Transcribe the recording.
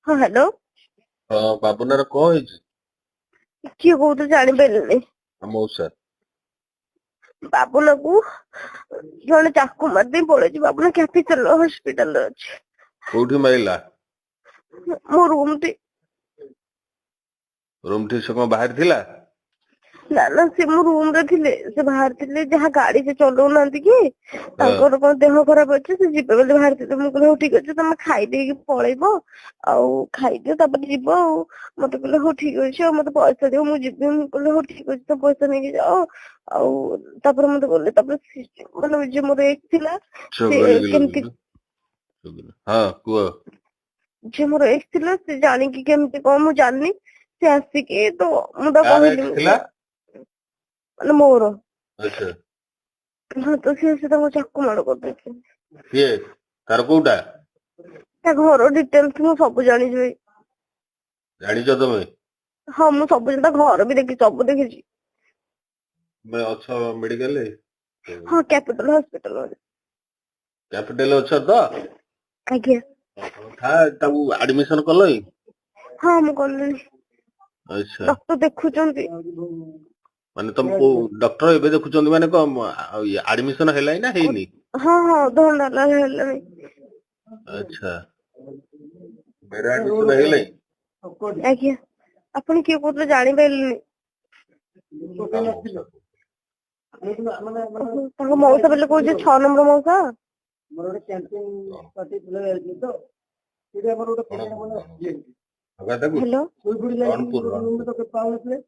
ହଁ ହ୍ୟାଲୋ। ହଁ ବାବୁନାର କଣ ହେଇଛି? କିଏ କହୁଛ ଜାଣିପାରିଲିନି। ମଉସା ବାବୁଲାକୁ ଜଣେ ଚାକୁ ମାରିଦେଇ ପଳେଇଛି। ବାବୁଲା କ୍ୟାପିଟାଲ ହସ୍ପିଟାଲରେ ଅଛି। କୋଉଠି ମାଇଲା? ମୋ ରୁମ ଟି। ରୁମ୍ ଠି ସେ କଣ ବାହାରି ଥିଲା? ନା ନା ସେ ମୋ ରୁମ ରେ ଥିଲେ। ସେ ବାହାରିଥିଲେ ଯାହା ଗାଡି ସେ ଚଲଉନାହାନ୍ତି କି ହଁ ତାଙ୍କର କଣ ଦେହ ଖରାପ ଅଛି ସେ ଯିବେ ବୋଲି ବାହାରିଥିଲେ। ମୁଁ କହିଲି ହଉ ଠିକ ଅଛି ତମେ ଖାଇଦେଇକି ପଳେଇବ ଆଉ ଖାଇଦିଅ ତାପରେ ଯିବ ଆଉ। ମତେ କହିଲେ ହଉ ଠିକ ଅଛି ଆଉ ମତେ ପଇସା ଦିଅ ମୁଁ ଯିବି। ମୁଁ କହିଲି ହଉ ଠିକ ଅଛି ତ ପଇସା ନେଇକି ଯାଅ ଆଉ ତାପରେ ମତେ ଗଲେ ତାପରେ ମାନେ ଯେ ମୋର ଏକ୍ସ ଥିଲା ସେ କେମିତି ହଁ କୁହ। ଯେ ମୋର ଏକ୍ସ ଥିଲା ସେ ଜାଣିକି କେମିତି କଣ ମୁଁ ଜାଣିନି ସେ ଆସିକି ତ ମୁଁ ତ କାର କହିଲି ଏକ୍ସ ଥିଲା? ମାନେ ମୋର ଆଚ୍ଛା ହଁ ତ ସେ ତାଙ୍କୁ ଚାକୁ ମାଡ଼ କରିଦେଇଛନ୍ତି। କିଏ? ତାର କୋଉଟା? ତା ଘର ଡିଟେଲସ ମୁଁ ସବୁ ଜାଣିଛି ଭାଇ। ଜାଣିଛ ତମେ? ହଁ ମୁଁ ସବୁ ତା ଘର ବି ଦେଖିଛି ସବୁ ଦେଖିଛି। ତମେ ଅଛ ମେଡିକାଲରେ? ହଁ କ୍ୟାପିଟାଲ ହସ୍ପିଟାଲ। କ୍ୟାପିଟାଲ ଅଛ ତ? ଆଜ୍ଞା ତାକୁ ଆଡମିସନ କଲଇଁ? ହଁ ମୁଁ କଲିଣି। ଆଚ୍ଛା ଡକ୍ଟର ଦେଖୁଛନ୍ତି। ମାନେ ତମକୁ ଡକ୍ଟର ଏବେ ଦେଖୁଛନ୍ତି ମାନେ କଣ ଆଡମିସନ ହେଲାଣି ନା ହେଇନି? ହଁ ହଁ ଅଧଘଣ୍ଟା ହେଲା ହେଲାଣି। ଆଚ୍ଛା ବେଡ୍ ଆଡମିସନ ହେଇଗଲାଣି? ଆଜ୍ଞା ଆପଣ କିଏ କହୁଥିଲେ ଜାଣିପାରିଲିନି। ତା ମଉସା ତାଙ୍କ ମଉସା ବୋଲି କହୁଛି 6 ନମ୍ବର ମଉସା। ରଣପୁର ରଣପୁର। ହକା ତାକୁ? ହ୍ୟାଲୋ ରଣପୁର ରଣପୁର।